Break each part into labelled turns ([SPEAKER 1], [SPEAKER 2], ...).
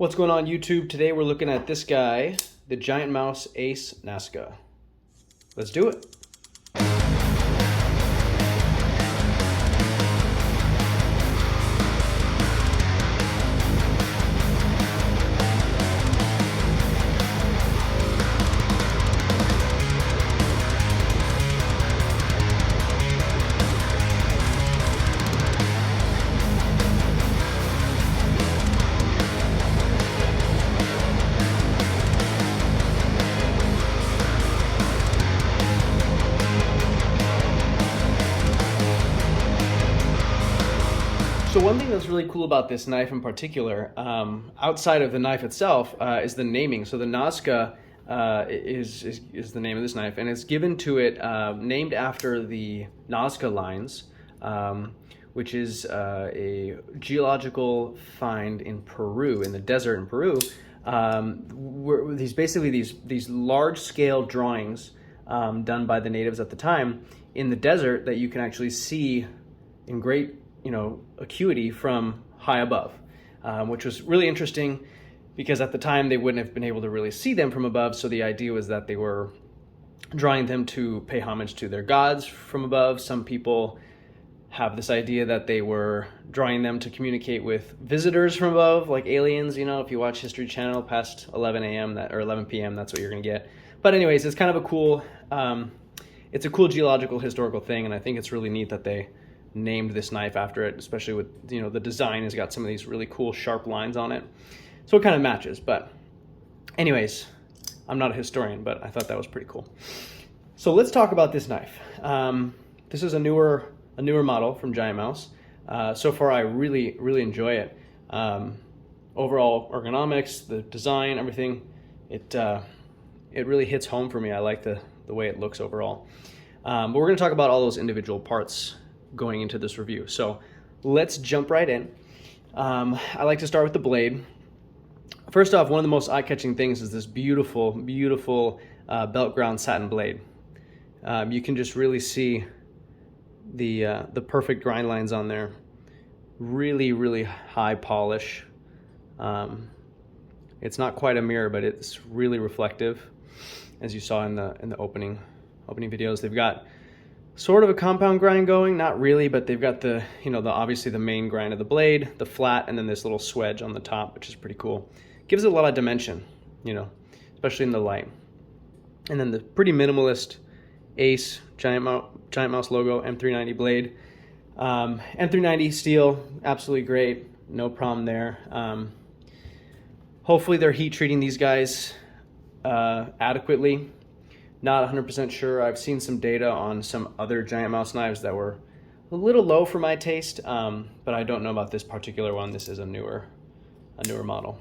[SPEAKER 1] What's going on YouTube? Today we're looking at this guy, the GiantMouse Ace Nazca. Let's do it. So one thing that's really cool about this knife in particular, outside of the knife itself, is the naming. So the Nazca is the name of this knife, and it's given to it named after the Nazca lines, which is a geological find in Peru, in the desert in Peru. Where these large-scale drawings done by the natives at the time in the desert that you can actually see in great acuity from high above, which was really interesting because at the time they wouldn't have been able to really see them from above. So the idea was that they were drawing them to pay homage to their gods from above. Some people have this idea that they were drawing them to communicate with visitors from above, like aliens. If you watch History Channel past 11 a.m. or 11 p.m., that's what you're gonna get. But anyways, it's kind of a cool, it's a cool geological historical thing, and I think it's really neat that they named this knife after it, especially with the design has got some of these really cool sharp lines on it, so it kind of matches. But anyways, I'm not a historian, but I thought that was pretty cool. So let's talk about this knife. This is a newer model from GiantMouse. So far I really enjoy it. Overall ergonomics, the design, everything, it really hits home for me. I like the way it looks overall. But we're going to talk about all those individual parts going into this review. So let's jump right in. I like to start with the blade. First off, one of the most eye-catching things is this beautiful belt ground satin blade. You can just really see the perfect grind lines on there. Really high polish. It's not quite a mirror, but it's really reflective, as you saw in the opening videos. They've got sort of a compound grind going, not really, but they've got the obviously the main grind of the blade, the flat, and then this little swedge on the top, which is pretty cool. Gives it a lot of dimension, especially in the light. And then the pretty minimalist Ace GiantMouse logo M390 blade. M390 steel, absolutely great, no problem there. Hopefully they're heat treating these guys adequately. Not 100% sure. I've seen some data on some other GiantMouse knives that were a little low for my taste, but I don't know about this particular one. This is a newer model.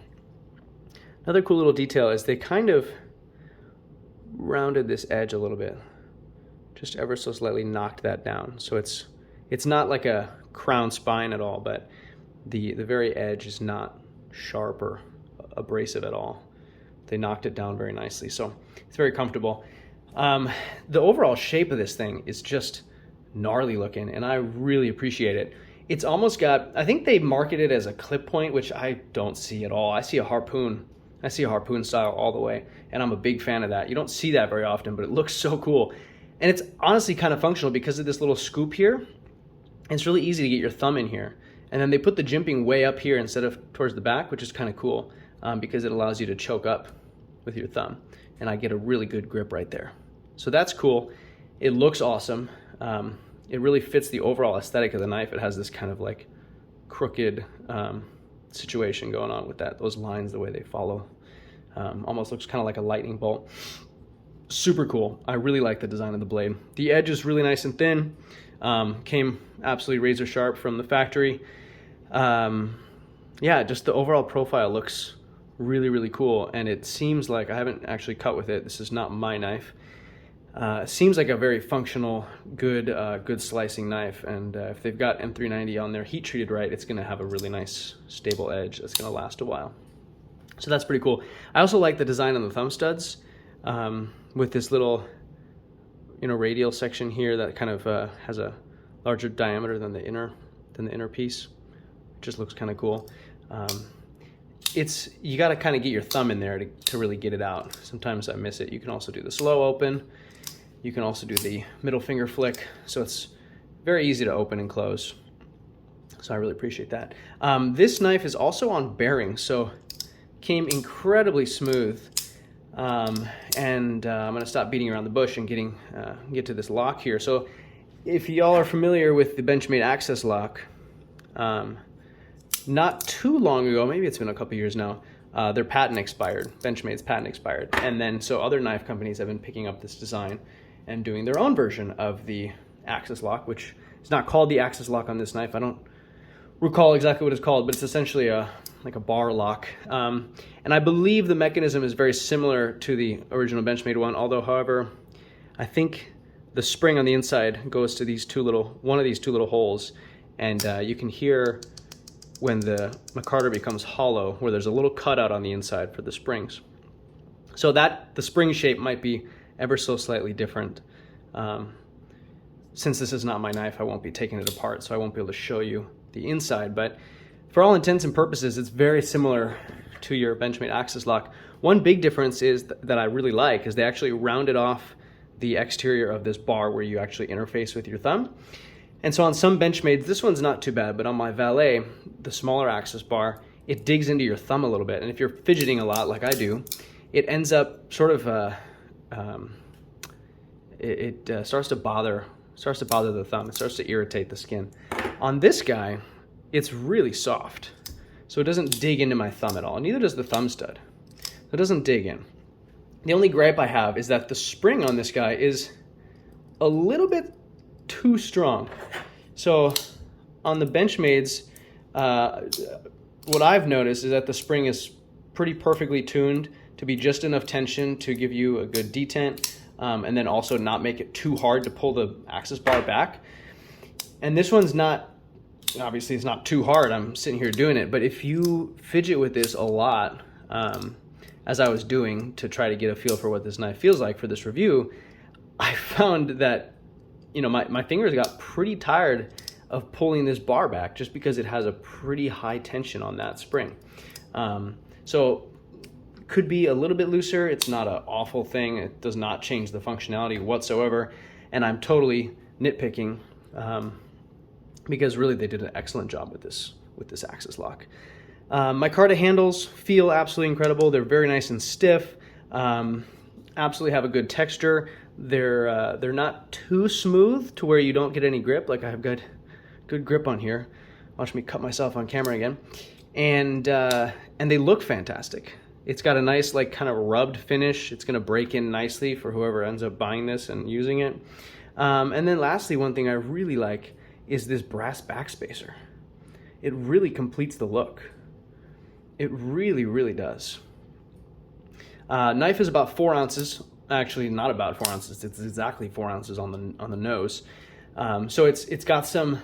[SPEAKER 1] Another cool little detail is they kind of rounded this edge a little bit, just ever so slightly knocked that down. So it's not like a crown spine at all, but the very edge is not sharp or abrasive at all. They knocked it down very nicely, so it's very comfortable. The overall shape of this thing is just gnarly looking, and I really appreciate it. It's almost got, I think they market it as a clip point, which I don't see at all. I see a harpoon style all the way, and I'm a big fan of that. You don't see that very often, but it looks so cool. And it's honestly kind of functional because of this little scoop here. It's really easy to get your thumb in here. And then they put the jimping way up here instead of towards the back, which is kind of cool because it allows you to choke up with your thumb. And I get a really good grip right there. So that's cool. It looks awesome. It really fits the overall aesthetic of the knife. It has this kind of like crooked situation going on with those lines, the way they follow. Almost looks kind of like a lightning bolt. Super cool. I really like the design of the blade. The edge is really nice and thin. Came absolutely razor sharp from the factory. Yeah, just the overall profile looks really cool, and it seems like, I haven't actually cut with it, this is not my knife. It seems like a very functional, good slicing knife, and if they've got M390 on there heat treated right, it's gonna have a really nice stable edge that's gonna last a while. So that's pretty cool. I also like the design on the thumb studs with this little radial section here that kind of has a larger diameter than the inner piece. It just looks kind of cool. you got to kind of get your thumb in there to really get it out. Sometimes I miss it. You can also do the slow open. You can also do the middle finger flick. So it's very easy to open and close. So I really appreciate that. This knife is also on bearing, so came incredibly smooth. I'm gonna stop beating around the bush and get to this lock here. So if y'all are familiar with the Benchmade access lock, not too long ago, maybe it's been a couple years now, their patent expired. Benchmade's patent expired. And then so other knife companies have been picking up this design and doing their own version of the access lock, which is not called the access lock on this knife. I don't recall exactly what it's called, but it's essentially like a bar lock. And I believe the mechanism is very similar to the original Benchmade one, although, however, I think the spring on the inside goes to one of these two little holes, and you can hear when the micarta becomes hollow, where there's a little cutout on the inside for the springs. So the spring shape might be ever so slightly different. Since this is not my knife, I won't be taking it apart, so I won't be able to show you the inside, but for all intents and purposes, it's very similar to your Benchmade access lock. One big difference is that I really like is they actually rounded off the exterior of this bar where you actually interface with your thumb. And so on some Benchmades, this one's not too bad, but on my Valet, the smaller access bar, it digs into your thumb a little bit. And if you're fidgeting a lot like I do, it ends up sort of, starts to bother the thumb. It starts to irritate the skin. On this guy, it's really soft. So it doesn't dig into my thumb at all. Neither does the thumb stud. It doesn't dig in. The only gripe I have is that the spring on this guy is a little bit too strong. So on the Benchmades, what I've noticed is that the spring is pretty perfectly tuned to be just enough tension to give you a good detent, and then also not make it too hard to pull the access bar back. And this one's not, obviously it's not too hard, I'm sitting here doing it, but if you fidget with this a lot, as I was doing to try to get a feel for what this knife feels like for this review, I found that, you know, my fingers got pretty tired of pulling this bar back just because it has a pretty high tension on that spring. So could be a little bit looser. It's not an awful thing. It does not change the functionality whatsoever. And I'm totally nitpicking because really they did an excellent job with this access lock. Micarta handles feel absolutely incredible. They're very nice and stiff. Absolutely have a good texture. They're not too smooth to where you don't get any grip. Like I have good grip on here. Watch me cut myself on camera again. And they look fantastic. It's got a nice like kind of rubbed finish. It's gonna break in nicely for whoever ends up buying this and using it. And then lastly, one thing I really like is this brass backspacer. It really completes the look. It really, really does. Knife is about 4 ounces. Actually, not about 4 ounces. It's exactly 4 ounces on the nose. So it's got some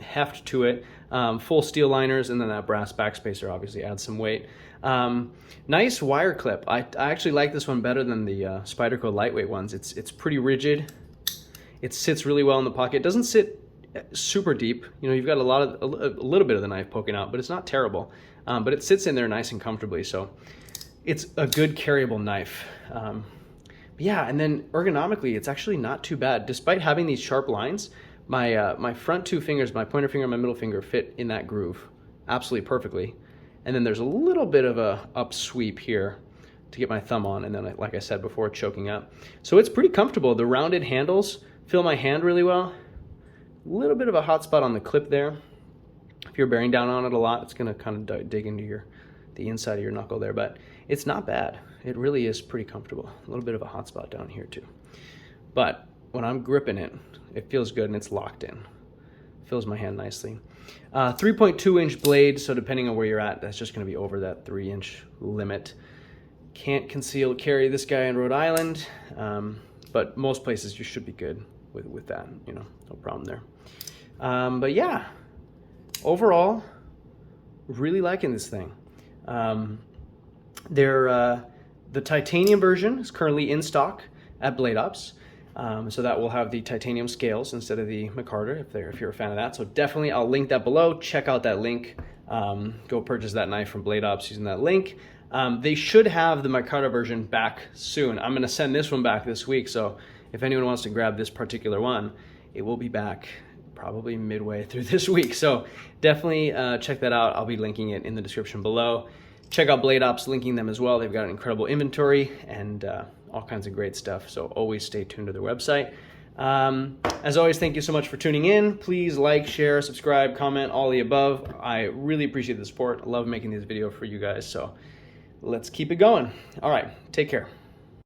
[SPEAKER 1] heft to it. Full steel liners, and then that brass backspacer obviously adds some weight. Nice wire clip. I actually like this one better than the Spyderco lightweight ones. It's pretty rigid. It sits really well in the pocket. It doesn't sit super deep. You know, you've got a little bit of the knife poking out, but it's not terrible. But it sits in there nice and comfortably. So it's a good carryable knife. Yeah, and then ergonomically, it's actually not too bad. Despite having these sharp lines, my front two fingers, my pointer finger and my middle finger, fit in that groove absolutely perfectly. And then there's a little bit of a up sweep here to get my thumb on, and then, like I said before, choking up. So it's pretty comfortable. The rounded handles feel my hand really well. A little bit of a hot spot on the clip there. If you're bearing down on it a lot, it's gonna kind of dig into the inside of your knuckle there, but it's not bad. It really is pretty comfortable. A little bit of a hot spot down here too. But when I'm gripping it, it feels good and it's locked in. Fills my hand nicely. 3.2 inch blade, so depending on where you're at, that's just gonna be over that 3 inch limit. Can't conceal carry this guy in Rhode Island, but most places you should be good with that, you know, no problem there. But yeah, overall, really liking this thing. The titanium version is currently in stock at BladeOps. So that will have the titanium scales instead of the micarta if you're a fan of that. So definitely I'll link that below. Check out that link. go purchase that knife from BladeOps using that link. They should have the micarta version back soon. I'm going to send this one back this week, so if anyone wants to grab this particular one, it will be back probably midway through this week. So definitely check that out. I'll be linking it in the description below. Check out BladeOps, linking them as well. They've got an incredible inventory and all kinds of great stuff. So always stay tuned to their website. As always, thank you so much for tuning in. Please like, share, subscribe, comment, all the above. I really appreciate the support. I love making these videos for you guys. So let's keep it going. All right, take care.